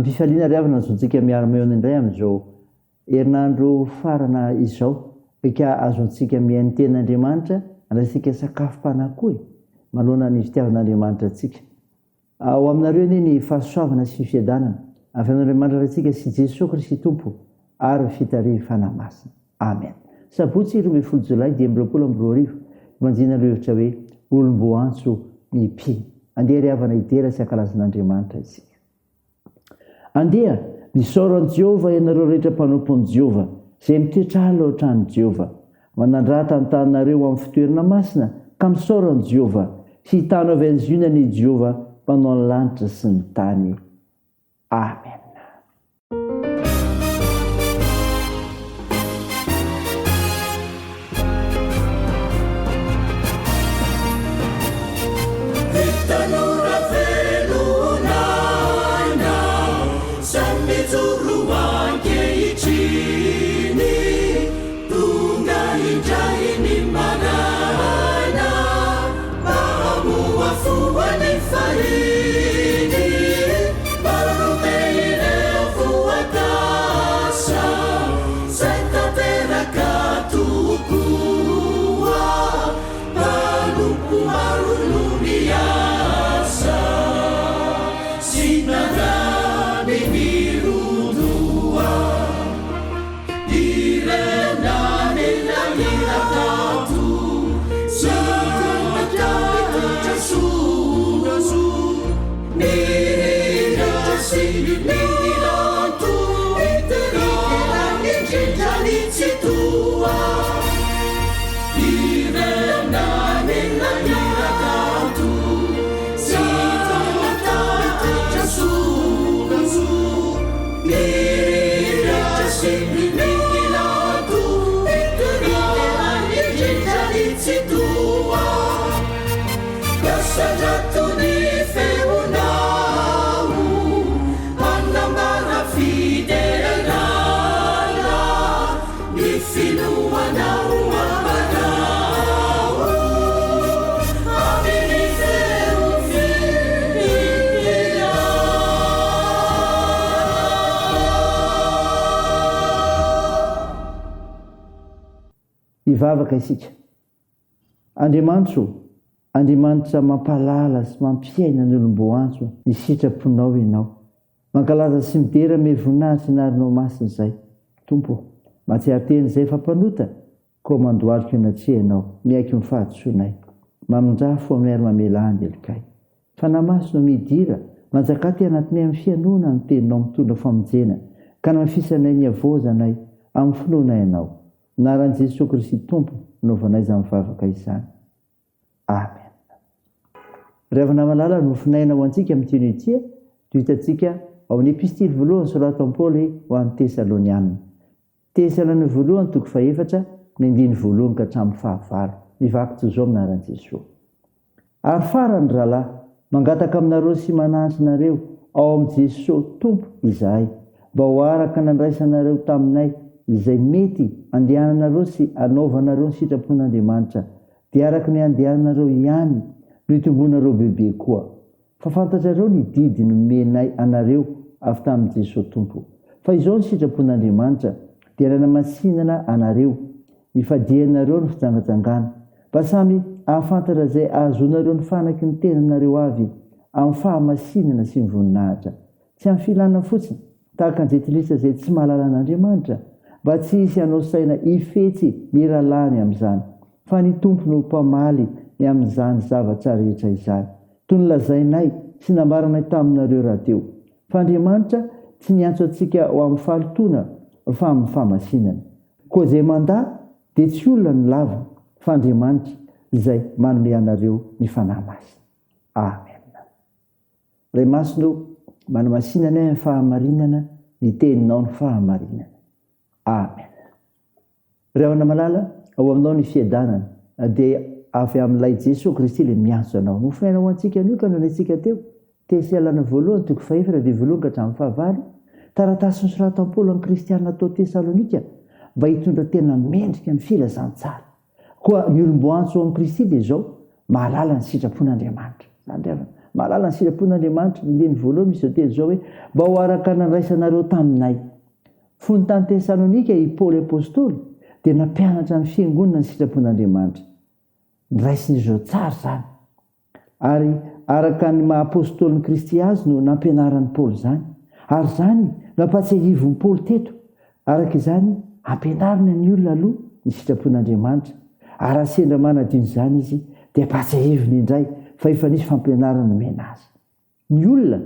Ampifaliana riavana azontsika miara-miaona indray amin'izao herinandro farana izao. Ka azontsika mihainy ten'Andriamanitra andrasika sakafom-panakohy manoloana ny fitiavan'Andriamanitra antsika. Ao aminareo anie ny fahasoavana sy fifiadanana avy amin'Andriamanitra antsika sy Jesosy Kristy Tompo ary fitarihy fanamasina. Amen. Sabotsy 12 Jolay 2022 manjina revitra hoe olom-boantso mipy. Andeha riavana idera sy ankalazan'Andriamanitra isika. Andeha misaoran'i Jehovah ianareo rehetra mpanompon'i Jehovah izay mitoetra ala ao an-tranon'i Jehovah. Manandrata ny tananareo amin'ny fitoerana masina ka misaoran'i Jehovah sy hitano avy an'izy ny Jehovah mpanao ny lanitra sy ny tany. Amen. Ivavaka isika. Andriamanitra mampalala sy mampiaina ny olom-boantso ny sitraponao ianao. Mankalaza sy midera me voninahitra inarinao masina izay. Tompo, mahatsiaro teny izay fampanota, koa mandohalika anatrehana ianao, miaiky ny fahadisoanay. Mamindrafo amin'ny ary mamela andelikay. Fanamasina midira, manjakaty anatinay amin'ny fianoana ny teninao mitondra famonjena, ka namafisanay ny avozanay amin'ny finoana ianao. Naran'i Jesosy Kristy Tompo naovanay izany mivavaka izany. Amen. Riavana malala nofinaina ho antsika amin'ny tinoitia, toy hitantsika ao amin'ny epistily voalohany soratan'i Paoly ho an'ny Tesalonianina. Tesalonianina voalohany 4 ny 1 ka hatramin'ny 5. Mivaky toy izao anaran'i Jesosy. Ary farany rahalahy, mangataka aminareo sy manaantry nareo ao amin'i Jesosy Tompo izahay, mba ho araka nandraisanareo taminay izay mety andehananareo sy anaovanareo ny sitrapon'Andriamanitra, dia araka ny andehananareo ihany no itombonareo bebe koa. Fa fantatrareo ny didy nomenay anareo avy tamin'i Jesosy Tompo. Fa izao ny sitrapon'Andriamanitra dia nanamasinana anareo, mifadianareo ny fijangajangana, mba samy ahafantatra izay ahazonareo ny fanaky ny tenanareo avy amin'ny fahamasinana sy ny voninahitra. Tsy amin'ny filana fotsiny, tahaka ny jetilisa izay tsy mahalala an'Andriamanitra, mba tsy hisy hanao saina ifetsy miralany amin'izany, fa ny Tompo no mpamaly ny amin'izany zavatra rehetra izany. Toy ny lazainay sy nambaranay taminareo rahateo. Fa Andriamanitra tsy niantso antsika ho amin'ny fahalotoana fa amin'ny fahamasinana. Koa izay mandà dia tsy olona ny lava, fa Andriamanitra izay manome anareo ny fanahy masina. Amen. Ray masino, manamasinana ny fahamarinana, ny teninao ny fahamarinana. Amen. Riavana malala, ao aminao ny fiadanana, dia avy amin'ilay Jesosy Kristy le miantso anao. Nofinaina ho antsika anio ka nanetsika teo. Tesalonianina voalohany 4 dia 1 ka hatramin'ny 5. Taratasy nosoratan'i Paoly amin'ny kristianina tao Tesalonika, mba hitondra tena mendrika ny filazantsara. Koa ny olom-boantso amin'ny Kristy dia izao mahalala ny sitrapon'Andriamanitra. Zany riavana, mahalala ny sitrapon'andriamanitra ndeny voalohany misy zao teny zao hoe mba ho araka nandraisanareo taminay. Fony tany Tesalonika i Paoly apôstôly dia nampianatra ny fiangonana ny sitrapon'andriamanitra. Niraisin'izao tsara zany. Ary araka ny maha-apôstôly Kristy azy no nampianaran'ny Paoly zany. Ary zany nampatsiahivon'ny Paoly teto. Araka izany ampianarina ny olona aloha ny sitrapon'andriamanitra. Ary sendra manadino izany izy dia ampatsiahivony indray fa efa nisy fampianarana mena azy. Ny olona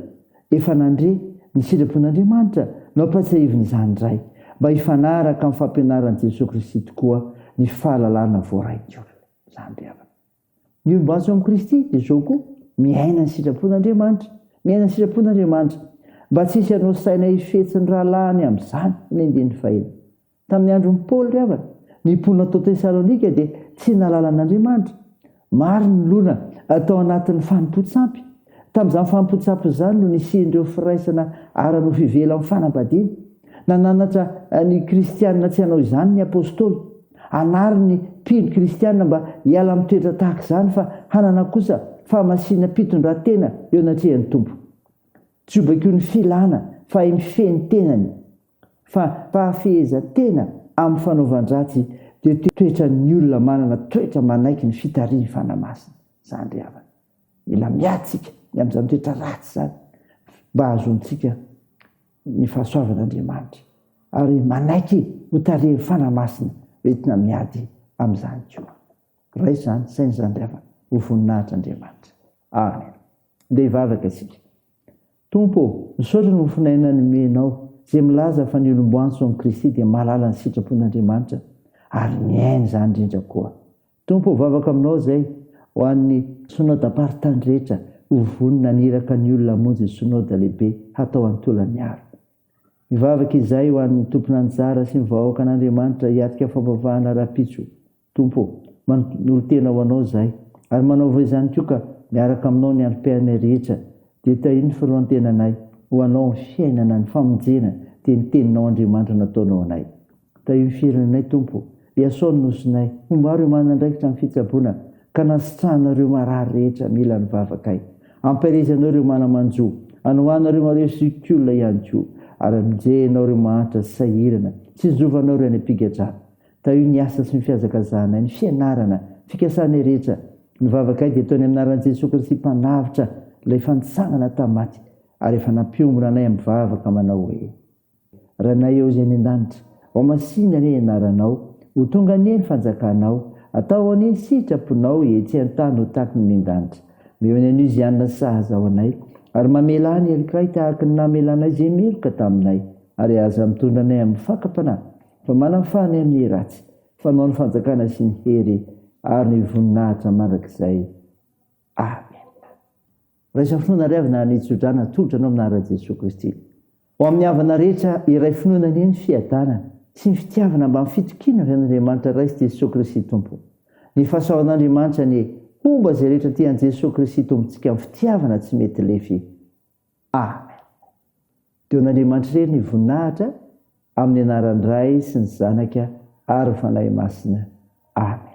efa nandre ny sitrapon'andriamanitra no ampatsiahivony izany indray mba hifanaraka amin'ny fampianaran'i Jesosy Kristy tokoa ny fahalalana voarainy olona. Zany riavana. Ny olom-batsy amin'ny Kristy dia izao koa miaina ny sitrapon'andriamanitra. Miaina ny sitrapon'andriamanitra mba tsy hisy anao saina hifetsiny rahalahiny amin'izany ny andiny fahiny. Tamin'ny andron'ny Paoly riavana, ny mponina tao Tesalonika dia tsy nalala an'Andriamanitra. Maro ny lona atao anatin'ny fanompontsampy. Tamin'izany fanompontsampy izany no nisian'ireo firaisana ara-no fivela amin'ny fanambadiana. Nananatra ny kristianina tsy hanao izany ny apôstôly. Anary ny mpino kristianina mba hiala amin'ny toetra tahaka izany fa hanana kosa fahamasina mpitondran-tena eo anatrehan'ny tompo. Tsy obako ny filana fa mifeny tenany fa fahafehezan-tena amin'ny fanaovan-dratsy dia toetra ny olona manana toetra manaiky ny fitariany fanamasina. Zany riavana. Mila miatsika ny amin'izany toetra ratsy zany mba hazontsika ny fahasoavan'Andriamanitra ary manaiky ho tarihany fanamasina entina miady amin'izany koa. Ray zany sainy zany riavana ho voninahitr'Andriamanitra. Amen. Dia hivavaka isika. Tompo, misaotra ny finainany menao izay milaza fa ny olom-boanso amin'ny Kristy dia mahalala ny sitrapon'Andriamanitra ary miaina izany indrindra koa. Tompo, vavaka aminao izay ho an'ny synodam-paritany rehetra ho vonina niraka ny olona monjy synoda lehibe hatao antolany aro. Mivavaka izay ho an'ny tompona anjara sy ny vahoaka an'Andriamanitra hiatika fambavahana rapitso. Tompo, manolo tena ho anao izay ary manaova izany koa ka miaraka aminao ny anom-piainay rehetra dia tahiny firoan-tenanay ho anao ny fiainana ny famonjena dia ny teninao Andriamanitra nataonao anay. Tahiny firenanay Tompo, iasaony nosonay ho maro ireo manandraikitra amin'ny fitsaboana ka nasitrahanareo marary rehetra mila ny vavakay. Ampirezanao ireo manamanjo, anohanareo mareo sikolona ihany koa ary aminjenao ireo mahantra sy sahirana sy zovanao ireo any ampigadrana. Tahiny ny asa sy ny fihazakazahana ny fianarana fikasanay rehetra. Ny vavakay dia ataony amin'ny anaran'i Jesosy Kristy mpanavitra ilay fanitsangana tamaty ary efa nampiombona anay amin'ny vavaka manao hoe: Ranay eo izay ny an-danitra, ao masina ny anaranao, ho tonga anie ny fanjakanao, atao anie sitraponao etsy an-tany ho tahaka ny an-danitra. Mihony an'io izy anona sahaza ao anay ary mamela ny elikray tahaka ny namelanay izay meloka taminay ary aza mitondra anay amin'ny fakapanahy fa manamafany amin'ny ratsy fanao ny fanjakana sy ny hery ary ny voninahitra mandrakizay. Amen. Raisa finoana riavana ny tsodrana tolotra anao amin'anaran'i Jesosy Kristy. Ho amin'ny havana rehetra iray finoana ny fiadanana sy ny fitiavana mba fitokina avy amin'Andriamanitra raisy Jesosy Kristy Tompo. Ny fahasahoan'Andriamanitra ny omba izay rehetra tian'i Jesosy Kristy Tompontsika amin'ny fitiavana tsy mety lefy. Amen. Teo n'Andriamanitra irery ny voninahitra amin'ny anaran'ny Ray sy ny Zanaka ary fanahy masina. Amen.